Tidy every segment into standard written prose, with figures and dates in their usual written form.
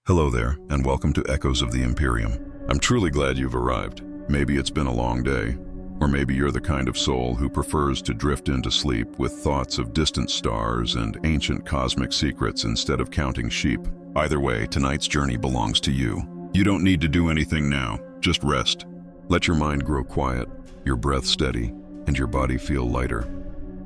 Hello there, and welcome to Echoes of the Imperium. I'm truly glad you've arrived. Maybe it's been a long day, or maybe you're the kind of soul who prefers to drift into sleep with thoughts of distant stars and ancient cosmic secrets instead of counting sheep. Either way, tonight's journey belongs to you. You don't need to do anything now, just rest. Let your mind grow quiet, your breath steady, and your body feel lighter,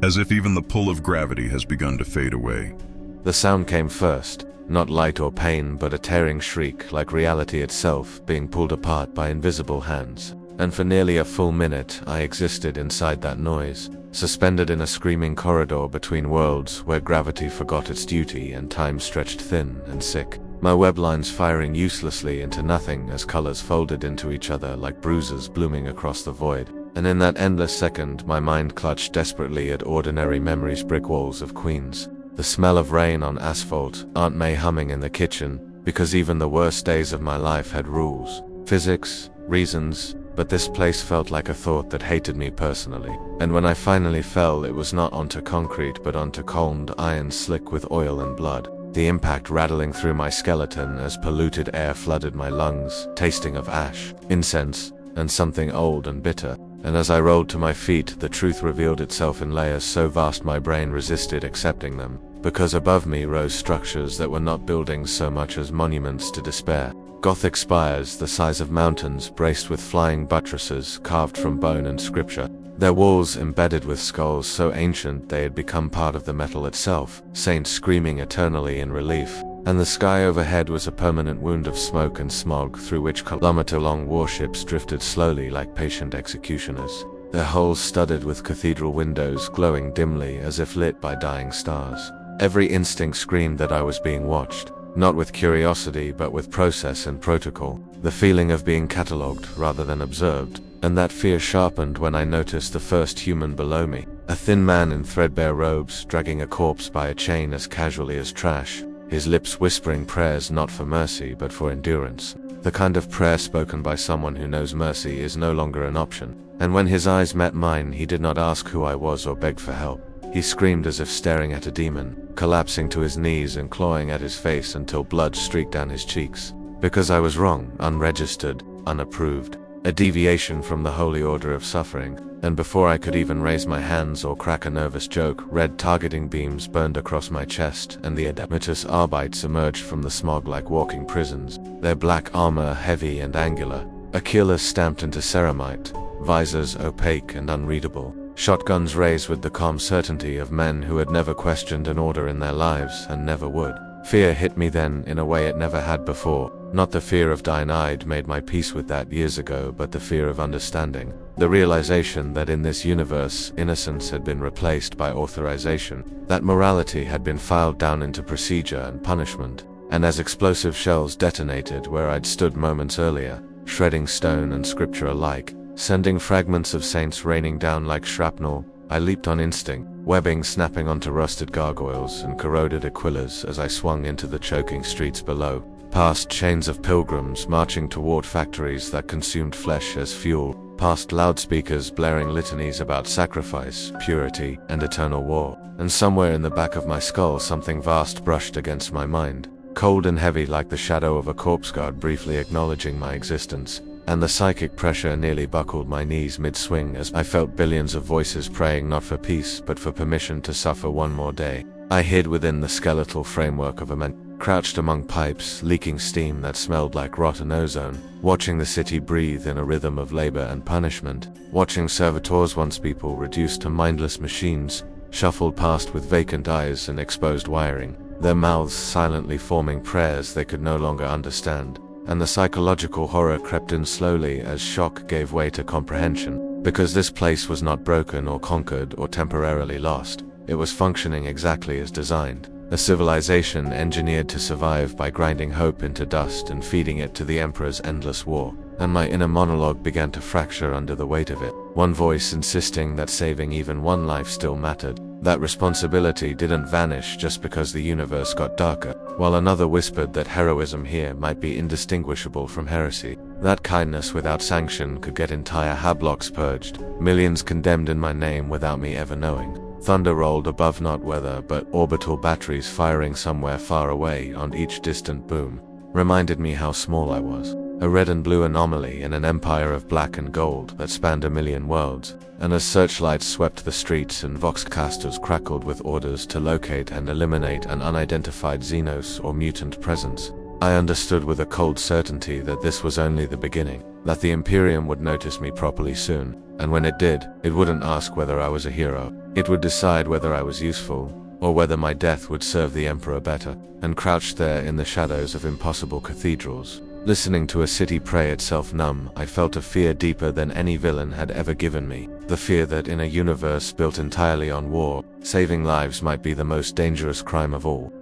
as if even the pull of gravity has begun to fade away. The sound came first. Not light or pain, but a tearing shriek, like reality itself being pulled apart by invisible hands. And for nearly a full minute, I existed inside that noise, suspended in a screaming corridor between worlds where gravity forgot its duty and time stretched thin and sick. My web lines firing uselessly into nothing as colors folded into each other like bruises blooming across the void. And in that endless second, my mind clutched desperately at ordinary memories' brick walls of Queens. The smell of rain on asphalt, Aunt May humming in the kitchen, because even the worst days of my life had rules, physics, reasons, but this place felt like a thought that hated me personally. And when I finally fell, it was not onto concrete but onto cold iron slick with oil and blood, the impact rattling through my skeleton as polluted air flooded my lungs, tasting of ash, incense, and something old and bitter. And as I rolled to my feet, the truth revealed itself in layers so vast my brain resisted accepting them, because above me rose structures that were not buildings so much as monuments to despair. Gothic spires the size of mountains braced with flying buttresses carved from bone and scripture, their walls embedded with skulls so ancient they had become part of the metal itself, saints screaming eternally in relief. And the sky overhead was a permanent wound of smoke and smog through which kilometer-long warships drifted slowly like patient executioners, their hulls studded with cathedral windows glowing dimly as if lit by dying stars. Every instinct screamed that I was being watched, not with curiosity but with process and protocol, the feeling of being catalogued rather than observed, and that fear sharpened when I noticed the first human below me, a thin man in threadbare robes dragging a corpse by a chain as casually as trash. His lips whispering prayers not for mercy but for endurance, the kind of prayer spoken by someone who knows mercy is no longer an option. And when his eyes met mine, he did not ask who I was or beg for help. He screamed as if staring at a demon, collapsing to his knees and clawing at his face until blood streaked down his cheeks. Because I was wrong, unregistered, unapproved, a deviation from the holy order of suffering. And before I could even raise my hands or crack a nervous joke, red targeting beams burned across my chest, and the Adeptus Arbites emerged from the smog like walking prisons, their black armor heavy and angular, Achilles stamped into ceramite, visors opaque and unreadable, shotguns raised with the calm certainty of men who had never questioned an order in their lives and never would. Fear hit me then in a way it never had before. Not the fear of dying. I'd made my peace with that years ago, but the fear of understanding. The realization that in this universe, innocence had been replaced by authorization, that morality had been filed down into procedure and punishment. And as explosive shells detonated where I'd stood moments earlier, shredding stone and scripture alike, sending fragments of saints raining down like shrapnel, I leaped on instinct, webbing snapping onto rusted gargoyles and corroded aquillas as I swung into the choking streets below, past chains of pilgrims marching toward factories that consumed flesh as fuel, past loudspeakers blaring litanies about sacrifice, purity, and eternal war. And somewhere in the back of my skull something vast brushed against my mind, cold and heavy like the shadow of a corpse guard briefly acknowledging my existence. And the psychic pressure nearly buckled my knees mid-swing as I felt billions of voices praying not for peace but for permission to suffer one more day. I hid within the skeletal framework of a man, crouched among pipes, leaking steam that smelled like rotten ozone, watching the city breathe in a rhythm of labor and punishment, watching servitors, once people reduced to mindless machines, shuffled past with vacant eyes and exposed wiring, their mouths silently forming prayers they could no longer understand. And the psychological horror crept in slowly as shock gave way to comprehension, because this place was not broken or conquered or temporarily lost. It was functioning exactly as designed, a civilization engineered to survive by grinding hope into dust and feeding it to the Emperor's endless war. And my inner monologue began to fracture under the weight of it, one voice insisting that saving even one life still mattered, that responsibility didn't vanish just because the universe got darker, while another whispered that heroism here might be indistinguishable from heresy, that kindness without sanction could get entire hablocks purged, millions condemned in my name without me ever knowing. Thunder rolled above, not weather but orbital batteries firing somewhere far away on each distant boom. reminded me how small I was. A red and blue anomaly in an empire of black and gold that spanned a million worlds. And as searchlights swept the streets and voxcasters crackled with orders to locate and eliminate an unidentified Xenos or mutant presence, I understood with a cold certainty that this was only the beginning, that the Imperium would notice me properly soon, and when it did, it wouldn't ask whether I was a hero. It would decide whether I was useful, or whether my death would serve the Emperor better. And crouched there in the shadows of impossible cathedrals, listening to a city pray itself numb, I felt a fear deeper than any villain had ever given me. The fear that in a universe built entirely on war, saving lives might be the most dangerous crime of all.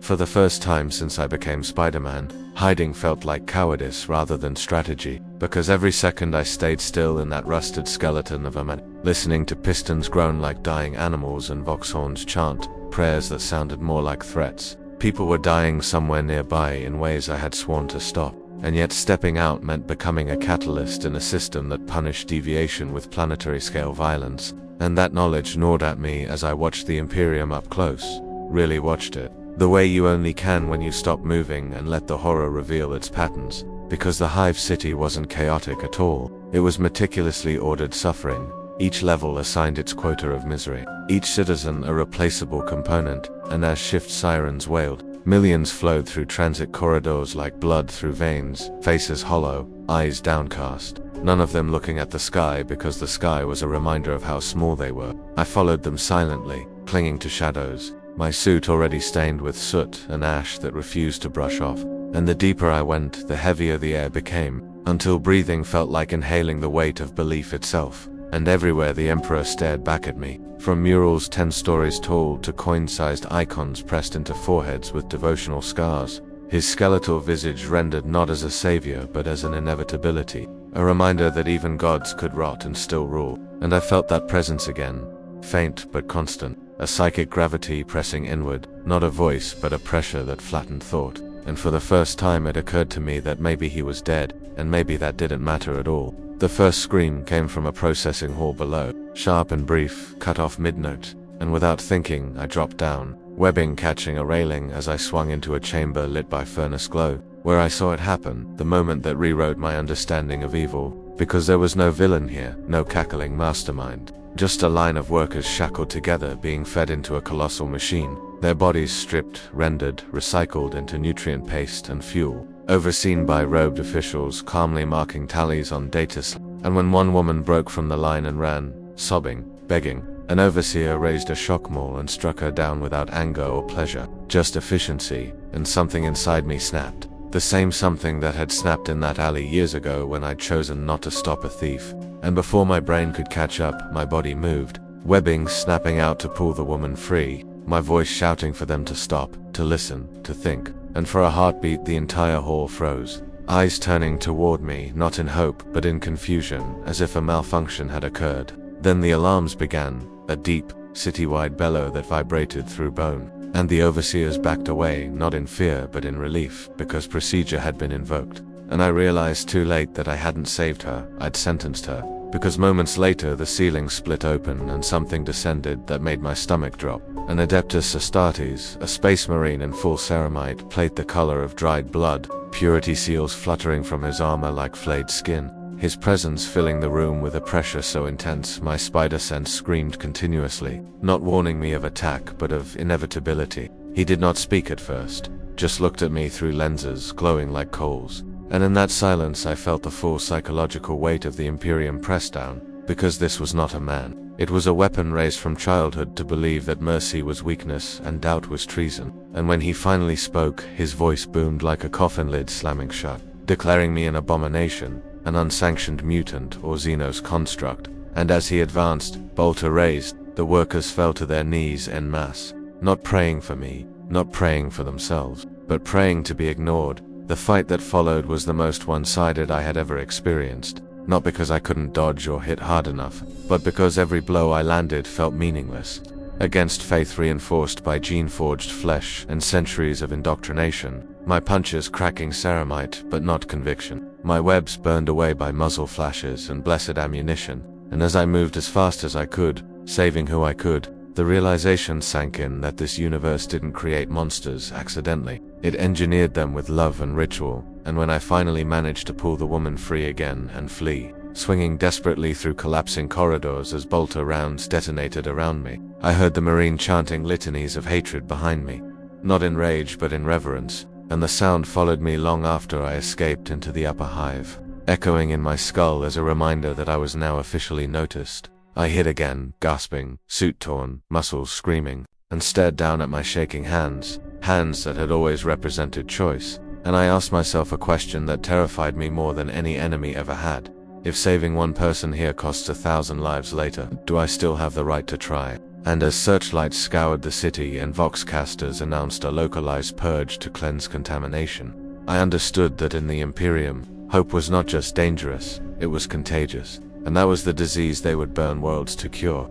For the first time since I became Spider-Man, hiding felt like cowardice rather than strategy, because every second I stayed still in that rusted skeleton of a man, listening to pistons groan like dying animals and voxhorns chant prayers that sounded more like threats. People were dying somewhere nearby in ways I had sworn to stop, and yet stepping out meant becoming a catalyst in a system that punished deviation with planetary-scale violence, and that knowledge gnawed at me as I watched the Imperium up close. Really watched it. The way you only can when you stop moving and let the horror reveal its patterns, because the Hive City wasn't chaotic at all. It was meticulously ordered suffering, each level assigned its quota of misery, each citizen a replaceable component, and as shift sirens wailed, millions flowed through transit corridors like blood through veins, faces hollow, eyes downcast, none of them looking at the sky because the sky was a reminder of how small they were. I followed them silently, clinging to shadows, my suit already stained with soot and ash that refused to brush off, and the deeper I went, the heavier the air became, until breathing felt like inhaling the weight of belief itself. And everywhere the Emperor stared back at me, from murals 10 stories tall to coin-sized icons pressed into foreheads with devotional scars, his skeletal visage rendered not as a savior but as an inevitability, a reminder that even gods could rot and still rule. And I felt that presence again, faint but constant, a psychic gravity pressing inward, not a voice but a pressure that flattened thought. And for the first time it occurred to me that maybe he was dead, and maybe that didn't matter at all. The first scream came from a processing hall below, sharp and brief, cut off mid-note, and without thinking I dropped down, webbing catching a railing as I swung into a chamber lit by furnace glow, where I saw it happen, the moment that rewrote my understanding of evil, because there was no villain here, no cackling mastermind. Just a line of workers shackled together being fed into a colossal machine, their bodies stripped, rendered, recycled into nutrient paste and fuel, overseen by robed officials calmly marking tallies on data. And when one woman broke from the line and ran, sobbing, begging, an overseer raised a shock maul and struck her down without anger or pleasure, just efficiency, and something inside me snapped. The same something that had snapped in that alley years ago when I'd chosen not to stop a thief. And before my brain could catch up, my body moved, webbing snapping out to pull the woman free, my voice shouting for them to stop, to listen, to think. And for a heartbeat the entire hall froze, eyes turning toward me, not in hope but in confusion, as if a malfunction had occurred. Then the alarms began, a deep, citywide bellow that vibrated through bone, and the overseers backed away, not in fear but in relief, because procedure had been invoked. And I realized too late that I hadn't saved her, I'd sentenced her, because moments later the ceiling split open and something descended that made my stomach drop. An Adeptus Astartes, a space marine in full ceramite, plate the color of dried blood, purity seals fluttering from his armor like flayed skin, his presence filling the room with a pressure so intense my spider sense screamed continuously, not warning me of attack but of inevitability. He did not speak at first, just looked at me through lenses glowing like coals. And in that silence I felt the full psychological weight of the Imperium press down, because this was not a man. It was a weapon raised from childhood to believe that mercy was weakness and doubt was treason. And when he finally spoke, his voice boomed like a coffin lid slamming shut, declaring me an abomination, an unsanctioned mutant or Xenos construct. And as he advanced, bolter raised, the workers fell to their knees en masse, not praying for me, not praying for themselves, but praying to be ignored. The fight that followed was the most one-sided I had ever experienced, not because I couldn't dodge or hit hard enough, but because every blow I landed felt meaningless. Against faith reinforced by gene-forged flesh and centuries of indoctrination, my punches cracking ceramite but not conviction, my webs burned away by muzzle flashes and blessed ammunition, and as I moved as fast as I could, saving who I could, the realization sank in that this universe didn't create monsters accidentally. It engineered them with love and ritual, and when I finally managed to pull the woman free again and flee, swinging desperately through collapsing corridors as bolter rounds detonated around me, I heard the Marine chanting litanies of hatred behind me. Not in rage but in reverence, and the sound followed me long after I escaped into the upper hive, echoing in my skull as a reminder that I was now officially noticed. I hid again, gasping, suit torn, muscles screaming, and stared down at my shaking hands that had always represented choice, and I asked myself a question that terrified me more than any enemy ever had. If saving one person here costs 1,000 lives later, do I still have the right to try? And as searchlights scoured the city and voxcasters announced a localized purge to cleanse contamination, I understood that in the Imperium, hope was not just dangerous, it was contagious, and that was the disease they would burn worlds to cure.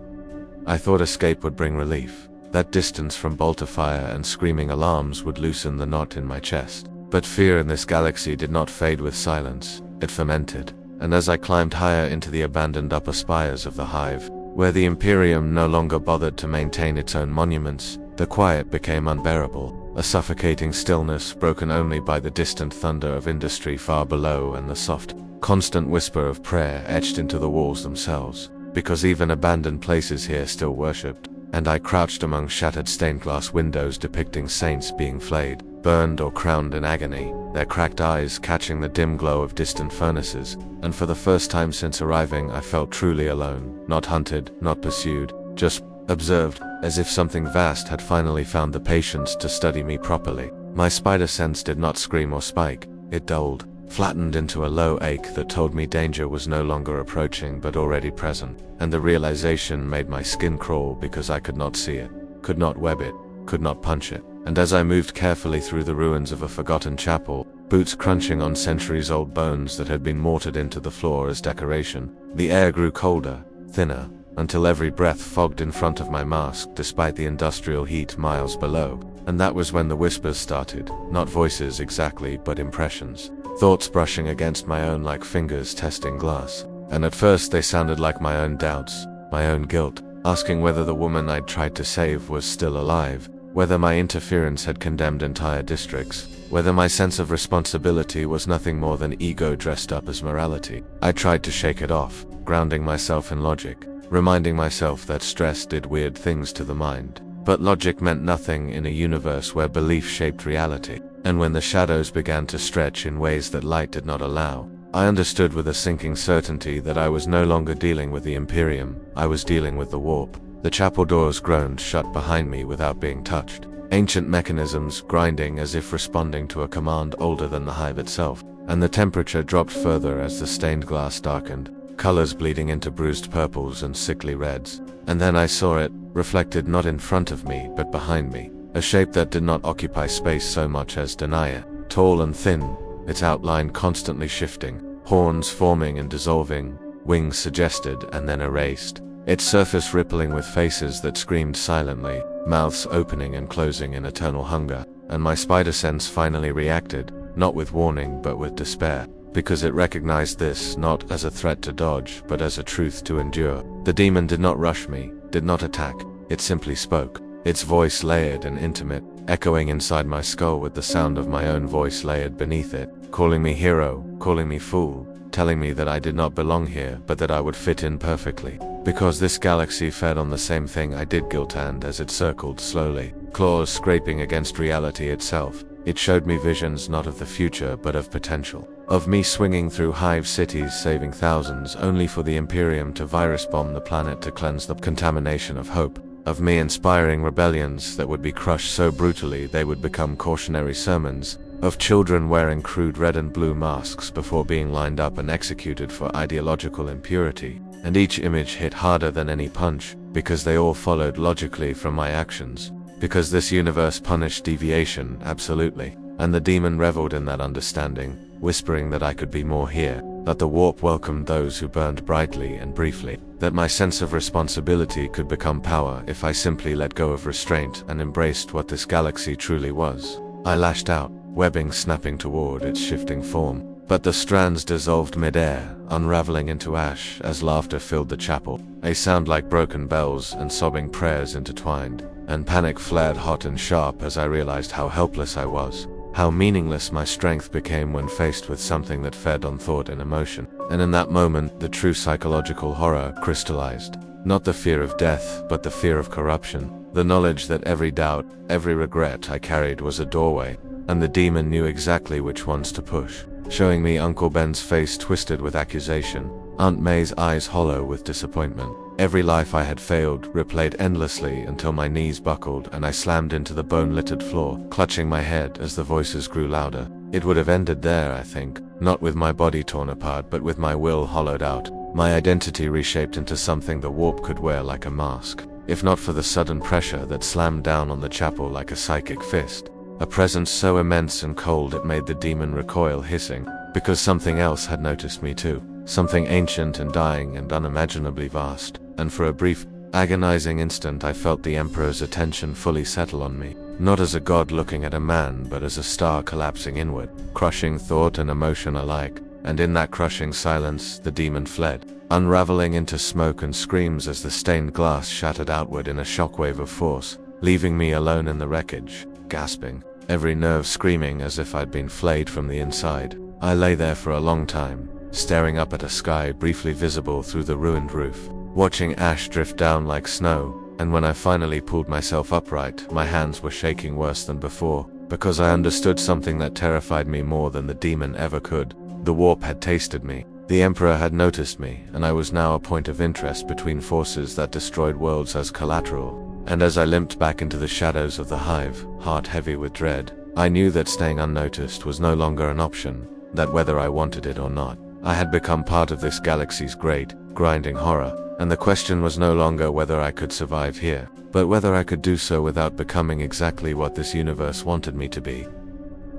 I thought escape would bring relief, that distance from bolter fire and screaming alarms would loosen the knot in my chest. But fear in this galaxy did not fade with silence, it fermented, and as I climbed higher into the abandoned upper spires of the hive, where the Imperium no longer bothered to maintain its own monuments, the quiet became unbearable, a suffocating stillness broken only by the distant thunder of industry far below and the soft, constant whisper of prayer etched into the walls themselves, because even abandoned places here still worshipped, and I crouched among shattered stained glass windows depicting saints being flayed, burned or crowned in agony, their cracked eyes catching the dim glow of distant furnaces, and for the first time since arriving I felt truly alone, not hunted, not pursued, just observed, as if something vast had finally found the patience to study me properly. My spider sense did not scream or spike, it dulled, flattened into a low ache that told me danger was no longer approaching but already present, and the realization made my skin crawl because I could not see it, could not web it, could not punch it. And as I moved carefully through the ruins of a forgotten chapel, boots crunching on centuries-old bones that had been mortared into the floor as decoration, the air grew colder, thinner, until every breath fogged in front of my mask despite the industrial heat miles below. And that was when the whispers started, not voices exactly but impressions, thoughts brushing against my own like fingers testing glass. And at first they sounded like my own doubts, my own guilt, asking whether the woman I'd tried to save was still alive, whether my interference had condemned entire districts, whether my sense of responsibility was nothing more than ego dressed up as morality. I tried to shake it off, grounding myself in logic, reminding myself that stress did weird things to the mind. But logic meant nothing in a universe where belief shaped reality, and when the shadows began to stretch in ways that light did not allow, I understood with a sinking certainty that I was no longer dealing with the Imperium, I was dealing with the warp. The chapel doors groaned shut behind me without being touched, ancient mechanisms grinding as if responding to a command older than the hive itself, and the temperature dropped further as the stained glass darkened, colors bleeding into bruised purples and sickly reds. And then I saw it, reflected not in front of me but behind me, a shape that did not occupy space so much as deny it, tall and thin, its outline constantly shifting, horns forming and dissolving, wings suggested and then erased, its surface rippling with faces that screamed silently, mouths opening and closing in eternal hunger. And my spider sense finally reacted, not with warning but with despair, because it recognized this not as a threat to dodge but as a truth to endure. The demon did not rush me, did not attack, it simply spoke, its voice layered and intimate, echoing inside my skull with the sound of my own voice layered beneath it, calling me hero, calling me fool, telling me that I did not belong here but that I would fit in perfectly. Because this galaxy fed on the same thing I did, guilt, and as it circled slowly, claws scraping against reality itself, it showed me visions not of the future but of potential. Of me swinging through Hive Cities saving thousands only for the Imperium to virus bomb the planet to cleanse the contamination of hope. Of me inspiring rebellions that would be crushed so brutally they would become cautionary sermons. Of children wearing crude red and blue masks before being lined up and executed for ideological impurity. And each image hit harder than any punch, because they all followed logically from my actions. Because this universe punished deviation, absolutely. And the demon reveled in that understanding, whispering that I could be more here, that the warp welcomed those who burned brightly and briefly, that my sense of responsibility could become power if I simply let go of restraint and embraced what this galaxy truly was. I lashed out, webbing snapping toward its shifting form, but the strands dissolved mid-air, unraveling into ash as laughter filled the chapel, a sound like broken bells and sobbing prayers intertwined, and panic flared hot and sharp as I realized how helpless I was. how meaningless my strength became when faced with something that fed on thought and emotion. And in that moment, the true psychological horror crystallized. Not the fear of death, but the fear of corruption. The knowledge that every doubt, every regret I carried was a doorway, and the demon knew exactly which ones to push. Showing me Uncle Ben's face twisted with accusation, Aunt May's eyes hollow with disappointment. Every life I had failed replayed endlessly until my knees buckled and I slammed into the bone-littered floor, clutching my head as the voices grew louder. It would have ended there, I think, not with my body torn apart, but with my will hollowed out, my identity reshaped into something the warp could wear like a mask. If not for the sudden pressure that slammed down on the chapel like a psychic fist, a presence so immense and cold it made the demon recoil hissing, because something else had noticed me too. Something ancient and dying and unimaginably vast, and for a brief, agonizing instant I felt the Emperor's attention fully settle on me, not as a god looking at a man but as a star collapsing inward, crushing thought and emotion alike, and in that crushing silence the demon fled, unraveling into smoke and screams as the stained glass shattered outward in a shockwave of force, leaving me alone in the wreckage, gasping, every nerve screaming as if I'd been flayed from the inside. I lay there for a long time, staring up at a sky briefly visible through the ruined roof, watching ash drift down like snow, and when I finally pulled myself upright, my hands were shaking worse than before, because I understood something that terrified me more than the demon ever could. The warp had tasted me, the Emperor had noticed me, and I was now a point of interest between forces that destroyed worlds as collateral. And as I limped back into the shadows of the hive, heart heavy with dread, I knew that staying unnoticed was no longer an option, that whether I wanted it or not, I had become part of this galaxy's great, grinding horror, and the question was no longer whether I could survive here, but whether I could do so without becoming exactly what this universe wanted me to be.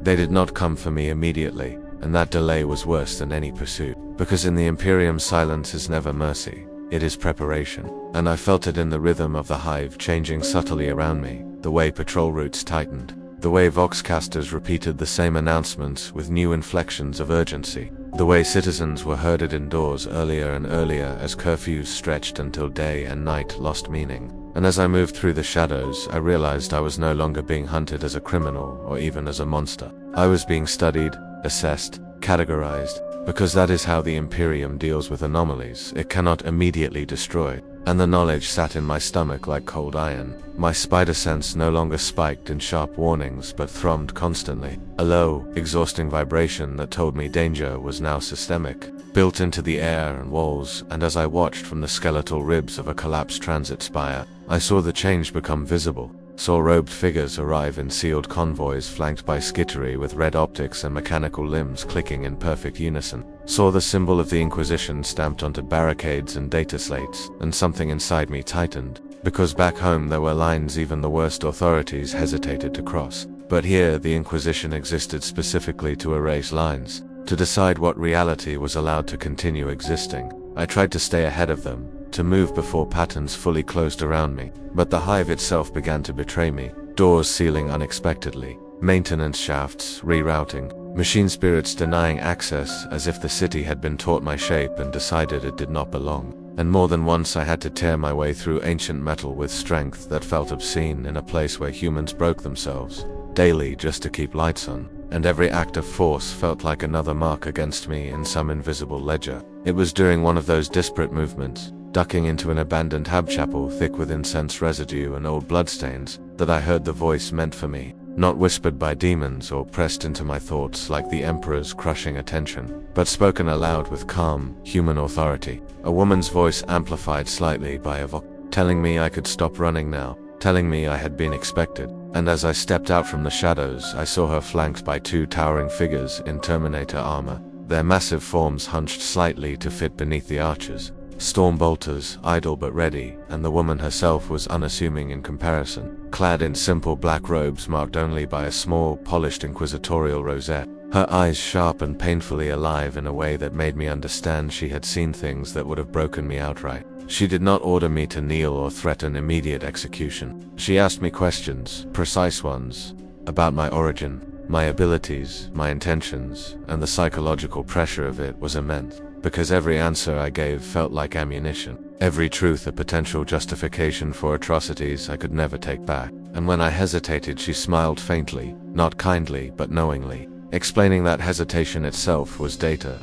They did not come for me immediately, and that delay was worse than any pursuit, because in the Imperium silence is never mercy, it is preparation, and I felt it in the rhythm of the hive changing subtly around me, the way patrol routes tightened, the way voxcasters repeated the same announcements with new inflections of urgency, the way citizens were herded indoors earlier and earlier as curfews stretched until day and night lost meaning. And as I moved through the shadows, I realized I was no longer being hunted as a criminal or even as a monster. I was being studied, assessed, categorized, because that is how the Imperium deals with anomalies. It cannot immediately destroy. And the knowledge sat in my stomach like cold iron. My spider sense no longer spiked in sharp warnings but thrummed constantly, a low, exhausting vibration that told me danger was now systemic, built into the air and walls. And as I watched from the skeletal ribs of a collapsed transit spire, I saw the change become visible, saw robed figures arrive in sealed convoys flanked by skittery with red optics and mechanical limbs clicking in perfect unison, saw the symbol of the Inquisition stamped onto barricades and data slates, and something inside me tightened, because back home there were lines even the worst authorities hesitated to cross. But here the Inquisition existed specifically to erase lines, to decide what reality was allowed to continue existing. I tried to stay ahead of them, to move before patterns fully closed around me, but the hive itself began to betray me, doors sealing unexpectedly, maintenance shafts rerouting, machine spirits denying access as if the city had been taught my shape and decided it did not belong. And more than once I had to tear my way through ancient metal with strength that felt obscene in a place where humans broke themselves, daily just to keep lights on, and every act of force felt like another mark against me in some invisible ledger. It was during one of those disparate movements, ducking into an abandoned hab chapel thick with incense residue and old bloodstains, that I heard the voice meant for me, not whispered by demons or pressed into my thoughts like the Emperor's crushing attention, but spoken aloud with calm, human authority. A woman's voice amplified slightly by a voice, telling me I could stop running now, telling me I had been expected. And as I stepped out from the shadows, I saw her flanked by two towering figures in Terminator armor, their massive forms hunched slightly to fit beneath the arches. Storm bolters, idle but ready, and the woman herself was unassuming in comparison, clad in simple black robes marked only by a small, polished inquisitorial rosette, her eyes sharp and painfully alive in a way that made me understand she had seen things that would have broken me outright. She did not order me to kneel or threaten immediate execution. She asked me questions, precise ones, about my origin, my abilities, my intentions, and the psychological pressure of it was immense. Because every answer I gave felt like ammunition, every truth a potential justification for atrocities I could never take back. and when I hesitated she smiled faintly, not kindly but knowingly, explaining that hesitation itself was data.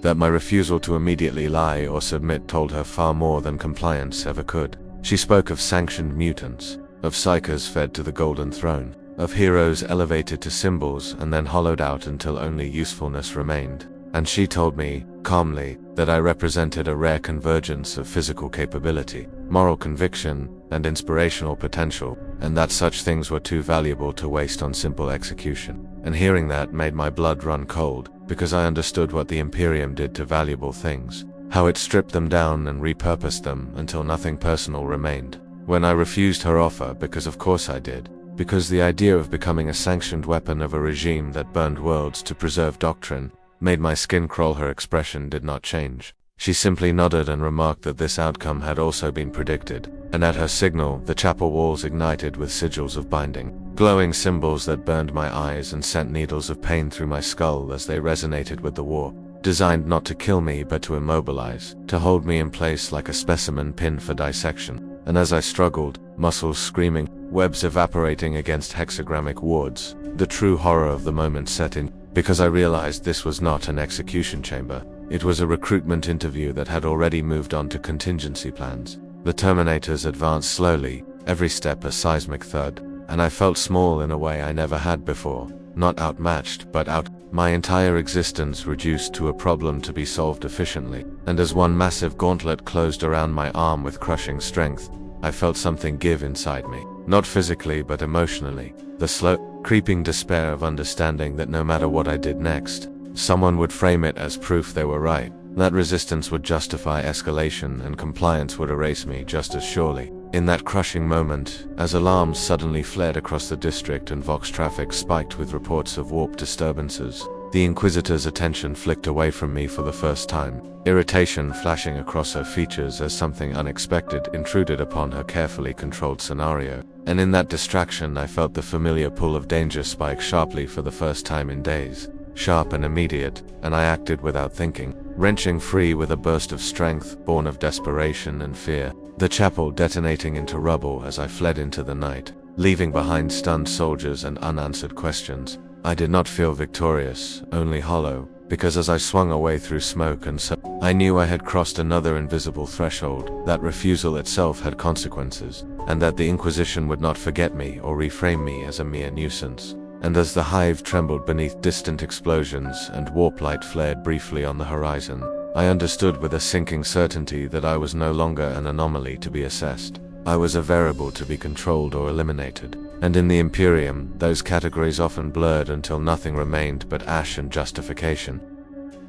That my refusal to immediately lie or submit told her far more than compliance ever could. She spoke of sanctioned mutants, of psychers fed to the Golden Throne, of heroes elevated to symbols and then hollowed out until only usefulness remained. And she told me, calmly, that I represented a rare convergence of physical capability, moral conviction, and inspirational potential, and that such things were too valuable to waste on simple execution. And hearing that made my blood run cold, because I understood what the Imperium did to valuable things, how it stripped them down and repurposed them until nothing personal remained. When I refused her offer, because of course I did, because the idea of becoming a sanctioned weapon of a regime that burned worlds to preserve doctrine made my skin crawl, her expression did not change. She simply nodded and remarked that this outcome had also been predicted, and at her signal, the chapel walls ignited with sigils of binding, glowing symbols that burned my eyes and sent needles of pain through my skull as they resonated with the war, designed not to kill me but to immobilize, to hold me in place like a specimen pinned for dissection. And as I struggled, muscles screaming, webs evaporating against hexagrammic wards, the true horror of the moment set in, because I realized this was not an execution chamber. It was a recruitment interview that had already moved on to contingency plans. The Terminators advanced slowly, every step a seismic thud, and I felt small in a way I never had before. Not outmatched, but my entire existence reduced to a problem to be solved efficiently. And as one massive gauntlet closed around my arm with crushing strength, I felt something give inside me. Not physically, but emotionally. The slow, creeping despair of understanding that no matter what I did next, someone would frame it as proof they were right. That resistance would justify escalation and compliance would erase me just as surely. In that crushing moment, as alarms suddenly flared across the district and Vox traffic spiked with reports of warp disturbances, the Inquisitor's attention flicked away from me for the first time, irritation flashing across her features as something unexpected intruded upon her carefully controlled scenario. And in that distraction I felt the familiar pull of danger spike sharply for the first time in days. Sharp and immediate, and I acted without thinking, wrenching free with a burst of strength born of desperation and fear, the chapel detonating into rubble as I fled into the night, leaving behind stunned soldiers and unanswered questions. I did not feel victorious, only hollow, because as I swung away through smoke and so, I knew I had crossed another invisible threshold, that refusal itself had consequences, and that the Inquisition would not forget me or reframe me as a mere nuisance. And as the Hive trembled beneath distant explosions and warp light flared briefly on the horizon, I understood with a sinking certainty that I was no longer an anomaly to be assessed. I was a variable to be controlled or eliminated. And in the Imperium, those categories often blurred until nothing remained but ash and justification.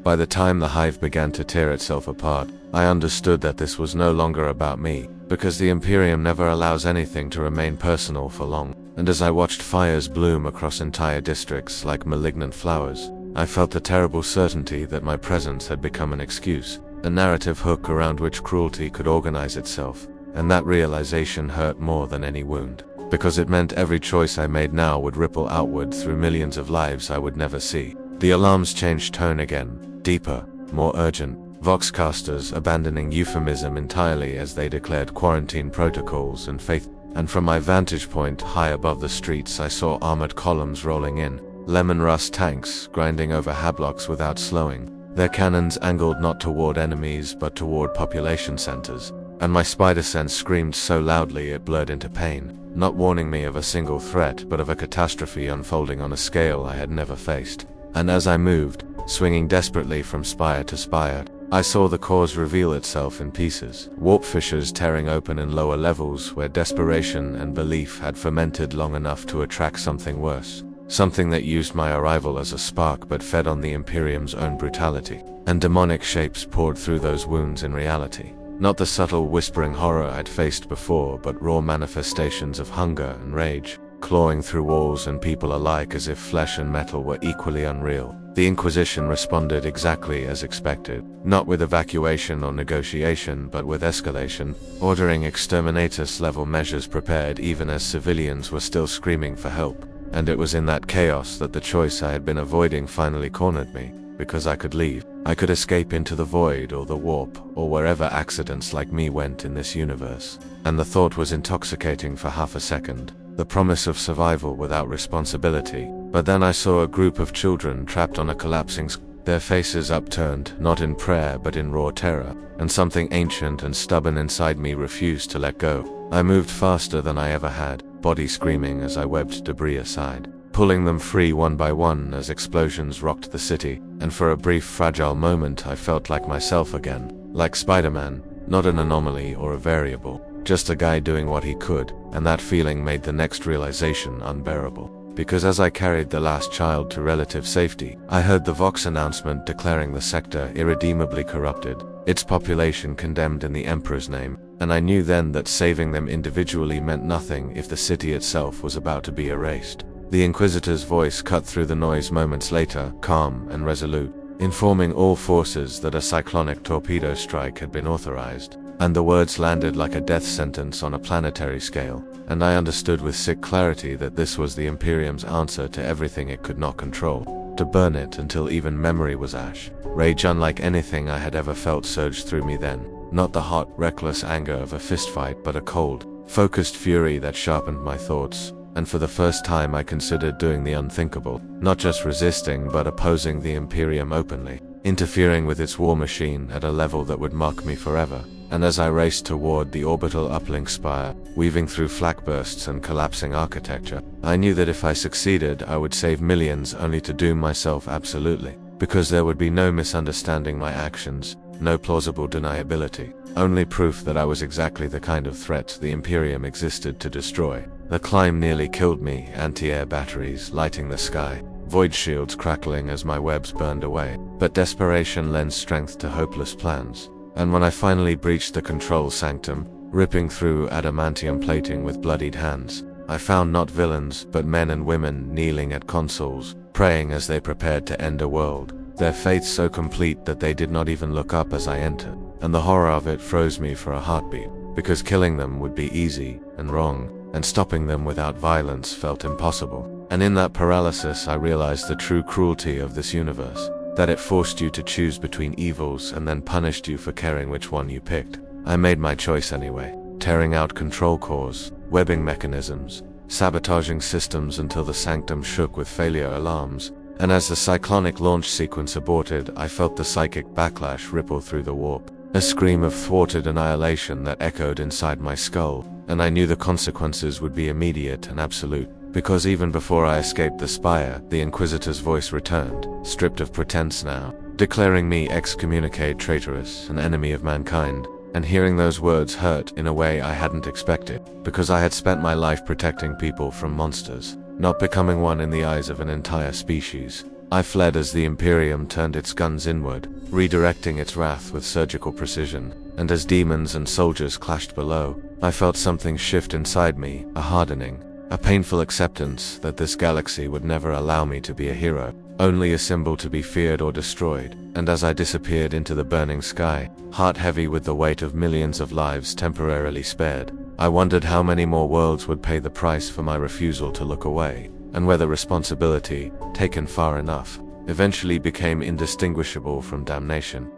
By the time the Hive began to tear itself apart, I understood that this was no longer about me, because the Imperium never allows anything to remain personal for long. And as I watched fires bloom across entire districts like malignant flowers, I felt the terrible certainty that my presence had become an excuse, a narrative hook around which cruelty could organize itself, and that realization hurt more than any wound, because it meant every choice I made now would ripple outward through millions of lives I would never see. The alarms changed tone again, deeper, more urgent, Voxcasters abandoning euphemism entirely as they declared quarantine protocols and faith. And from my vantage point high above the streets I saw armored columns rolling in, lemon rust tanks grinding over hablocks without slowing, their cannons angled not toward enemies but toward population centers, and my spider sense screamed so loudly it blurred into pain, not warning me of a single threat but of a catastrophe unfolding on a scale I had never faced. And as I moved, swinging desperately from spire to spire, I saw the cause reveal itself in pieces, warp fissures tearing open in lower levels where desperation and belief had fermented long enough to attract something worse. Something that used my arrival as a spark but fed on the Imperium's own brutality. And demonic shapes poured through those wounds in reality. Not the subtle whispering horror I'd faced before, but raw manifestations of hunger and rage, clawing through walls and people alike as if flesh and metal were equally unreal. The Inquisition responded exactly as expected, not with evacuation or negotiation but with escalation, ordering exterminatus-level measures prepared even as civilians were still screaming for help. And it was in that chaos that the choice I had been avoiding finally cornered me, because I could leave. I could escape into the void or the warp, or wherever accidents like me went in this universe. And the thought was intoxicating for half a second. the promise of survival without responsibility. But then I saw a group of children trapped on a collapsing their faces upturned, not in prayer but in raw terror, and something ancient and stubborn inside me refused to let go. I moved faster than I ever had, body screaming as I webbed debris aside, pulling them free one by one as explosions rocked the city, and for a brief fragile moment I felt like myself again, like Spider-Man, not an anomaly or a variable, just a guy doing what he could, and that feeling made the next realization unbearable. Because as I carried the last child to relative safety, I heard the Vox announcement declaring the sector irredeemably corrupted, its population condemned in the Emperor's name, and I knew then that saving them individually meant nothing if the city itself was about to be erased. The Inquisitor's voice cut through the noise moments later, calm and resolute, informing all forces that a cyclonic torpedo strike had been authorized. And the words landed like a death sentence on a planetary scale, and I understood with sick clarity that this was the Imperium's answer to everything it could not control, to burn it until even memory was ash. Rage unlike anything I had ever felt surged through me then, not the hot, reckless anger of a fistfight but a cold, focused fury that sharpened my thoughts, and for the first time I considered doing the unthinkable, not just resisting but opposing the Imperium openly, interfering with its war machine at a level that would mock me forever. And as I raced toward the orbital uplink spire, weaving through flak bursts and collapsing architecture, I knew that if I succeeded I would save millions only to doom myself absolutely, because there would be no misunderstanding my actions, no plausible deniability, only proof that I was exactly the kind of threat the Imperium existed to destroy. The climb nearly killed me, anti-air batteries lighting the sky, void shields crackling as my webs burned away, but desperation lends strength to hopeless plans. And when I finally breached the control sanctum, ripping through adamantium plating with bloodied hands, I found not villains but men and women kneeling at consoles, praying as they prepared to end a world, their faith so complete that they did not even look up as I entered, and the horror of it froze me for a heartbeat, because killing them would be easy and wrong, and stopping them without violence felt impossible. And in that paralysis I realized the true cruelty of this universe, that it forced you to choose between evils and then punished you for caring which one you picked. I made my choice anyway, tearing out control cores, webbing mechanisms, sabotaging systems until the sanctum shook with failure alarms, and as the cyclonic launch sequence aborted, I felt the psychic backlash ripple through the warp, a scream of thwarted annihilation that echoed inside my skull, and I knew the consequences would be immediate and absolute. Because even before I escaped the spire, the Inquisitor's voice returned, stripped of pretense now, declaring me excommunicate, traitorous, an enemy of mankind, and hearing those words hurt in a way I hadn't expected, because I had spent my life protecting people from monsters, not becoming one in the eyes of an entire species. I fled as the Imperium turned its guns inward, redirecting its wrath with surgical precision, and as demons and soldiers clashed below, I felt something shift inside me, a hardening, a painful acceptance that this galaxy would never allow me to be a hero, only a symbol to be feared or destroyed. And as I disappeared into the burning sky, heart heavy with the weight of millions of lives temporarily spared, I wondered how many more worlds would pay the price for my refusal to look away, and whether responsibility, taken far enough, eventually became indistinguishable from damnation.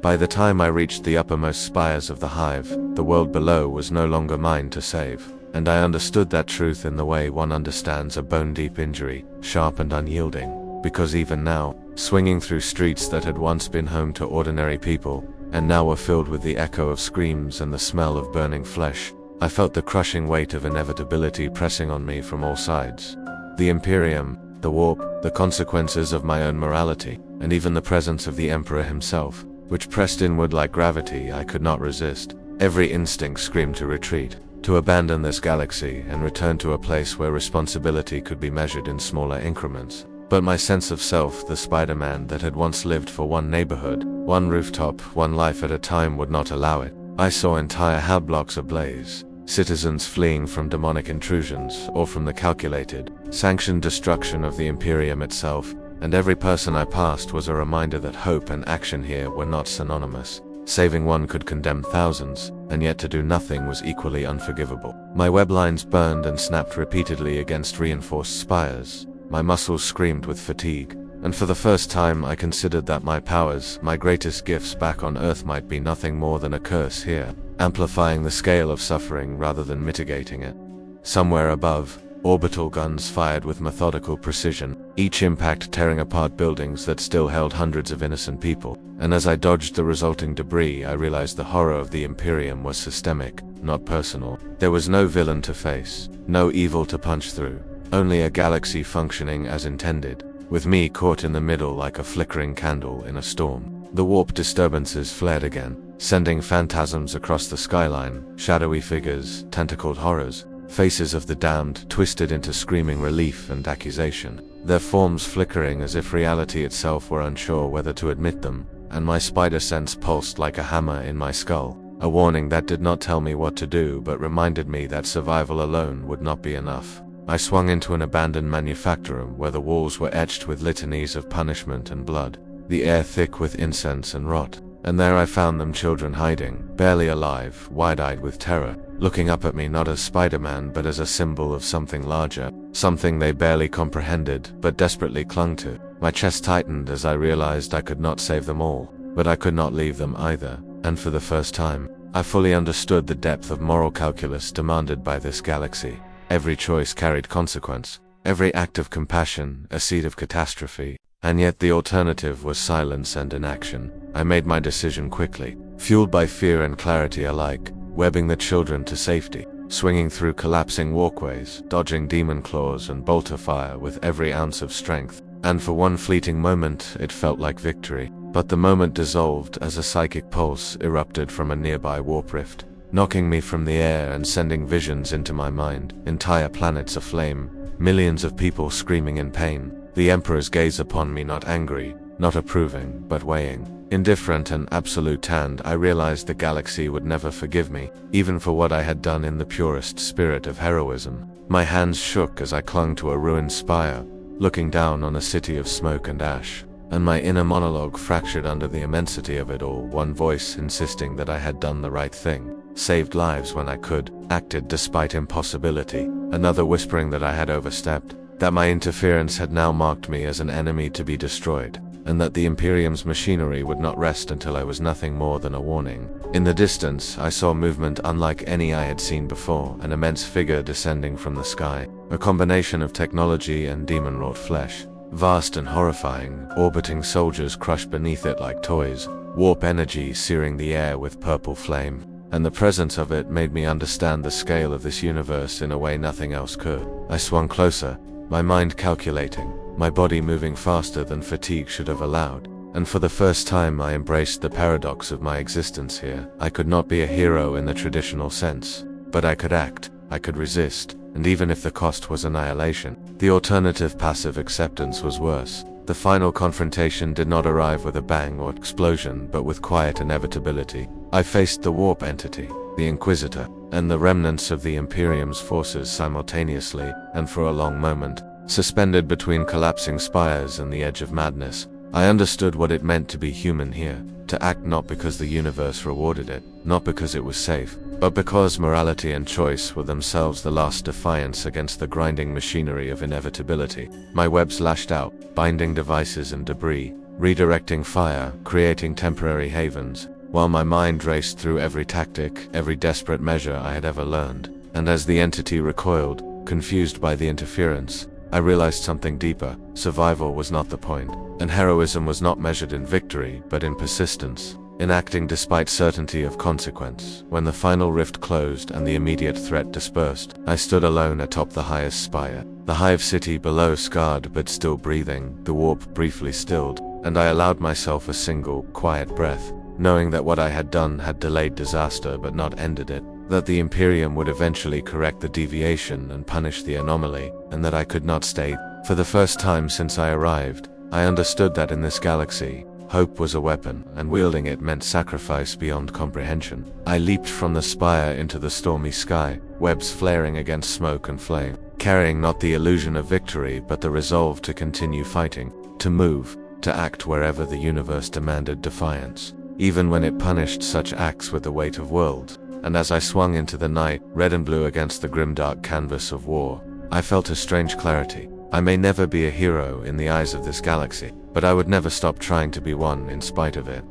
By the time I reached the uppermost spires of the Hive, the world below was no longer mine to save. And I understood that truth in the way one understands a bone-deep injury, sharp and unyielding, because even now, swinging through streets that had once been home to ordinary people, and now were filled with the echo of screams and the smell of burning flesh, I felt the crushing weight of inevitability pressing on me from all sides. The Imperium, the warp, the consequences of my own morality, and even the presence of the Emperor himself, which pressed inward like gravity I could not resist. Every instinct screamed to retreat, to abandon this galaxy and return to a place where responsibility could be measured in smaller increments. But my sense of self, the Spider-Man that had once lived for one neighborhood, one rooftop, one life at a time, would not allow it. I saw entire hab blocks ablaze, citizens fleeing from demonic intrusions or from the calculated, sanctioned destruction of the Imperium itself, and every person I passed was a reminder that hope and action here were not synonymous. Saving one could condemn thousands, and yet to do nothing was equally unforgivable. My web lines burned and snapped repeatedly against reinforced spires. My muscles screamed with fatigue, and for the first time I considered that my powers, my greatest gifts back on Earth, might be nothing more than a curse here, amplifying the scale of suffering rather than mitigating it. Somewhere above, orbital guns fired with methodical precision, each impact tearing apart buildings that still held hundreds of innocent people. And as I dodged the resulting debris, I realized the horror of the Imperium was systemic, not personal. There was no villain to face, no evil to punch through, only a galaxy functioning as intended, with me caught in the middle like a flickering candle in a storm. The warp disturbances flared again, sending phantasms across the skyline, shadowy figures, tentacled horrors, faces of the damned twisted into screaming relief and accusation, their forms flickering as if reality itself were unsure whether to admit them, and my spider sense pulsed like a hammer in my skull, a warning that did not tell me what to do but reminded me that survival alone would not be enough. I swung into an abandoned manufactory where the walls were etched with litanies of punishment and blood, the air thick with incense and rot. And there I found them, children hiding, barely alive, wide-eyed with terror, looking up at me not as Spider-Man but as a symbol of something larger, something they barely comprehended but desperately clung to. My chest tightened as I realized I could not save them all, but I could not leave them either, and for the first time, I fully understood the depth of moral calculus demanded by this galaxy. Every choice carried consequence, every act of compassion a seed of catastrophe. And yet the alternative was silence and inaction. I made my decision quickly, fueled by fear and clarity alike, webbing the children to safety, swinging through collapsing walkways, dodging demon claws and bolter fire with every ounce of strength. And for one fleeting moment, it felt like victory. But the moment dissolved as a psychic pulse erupted from a nearby warp rift, knocking me from the air and sending visions into my mind, entire planets aflame, millions of people screaming in pain. The Emperor's gaze upon me, not angry, not approving, but weighing. Indifferent and absolute, and I realized the galaxy would never forgive me, even for what I had done in the purest spirit of heroism. My hands shook as I clung to a ruined spire, looking down on a city of smoke and ash, and my inner monologue fractured under the immensity of it all, one voice insisting that I had done the right thing, saved lives when I could, acted despite impossibility, another whispering that I had overstepped, that my interference had now marked me as an enemy to be destroyed, and that the Imperium's machinery would not rest until I was nothing more than a warning. In the distance, I saw movement unlike any I had seen before, an immense figure descending from the sky, a combination of technology and demon-wrought flesh. Vast and horrifying, orbiting soldiers crushed beneath it like toys, warp energy searing the air with purple flame, and the presence of it made me understand the scale of this universe in a way nothing else could. I swung closer, my mind calculating, my body moving faster than fatigue should have allowed, and for the first time I embraced the paradox of my existence here. I could not be a hero in the traditional sense, but I could act, I could resist, and even if the cost was annihilation, the alternative, passive acceptance, was worse. The final confrontation did not arrive with a bang or explosion, but with quiet inevitability. I faced the warp entity, the Inquisitor, and the remnants of the Imperium's forces simultaneously, and for a long moment, suspended between collapsing spires and the edge of madness, I understood what it meant to be human here, to act not because the universe rewarded it, not because it was safe, but because morality and choice were themselves the last defiance against the grinding machinery of inevitability. My webs lashed out, binding devices and debris, redirecting fire, creating temporary havens, while my mind raced through every tactic, every desperate measure I had ever learned. And as the entity recoiled, confused by the interference, I realized something deeper. Survival was not the point, and heroism was not measured in victory, but in persistence, in acting despite certainty of consequence. When the final rift closed and the immediate threat dispersed, I stood alone atop the highest spire. The Hive City below scarred but still breathing, the warp briefly stilled, and I allowed myself a single, quiet breath, knowing that what I had done had delayed disaster but not ended it, that the Imperium would eventually correct the deviation and punish the anomaly, and that I could not stay. For the first time since I arrived, I understood that in this galaxy, hope was a weapon, and wielding it meant sacrifice beyond comprehension. I leaped from the spire into the stormy sky, webs flaring against smoke and flame, carrying not the illusion of victory but the resolve to continue fighting, to move, to act wherever the universe demanded defiance, even when it punished such acts with the weight of worlds. And as I swung into the night, red and blue against the grimdark canvas of war, I felt a strange clarity. I may never be a hero in the eyes of this galaxy, but I would never stop trying to be one in spite of it.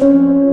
you.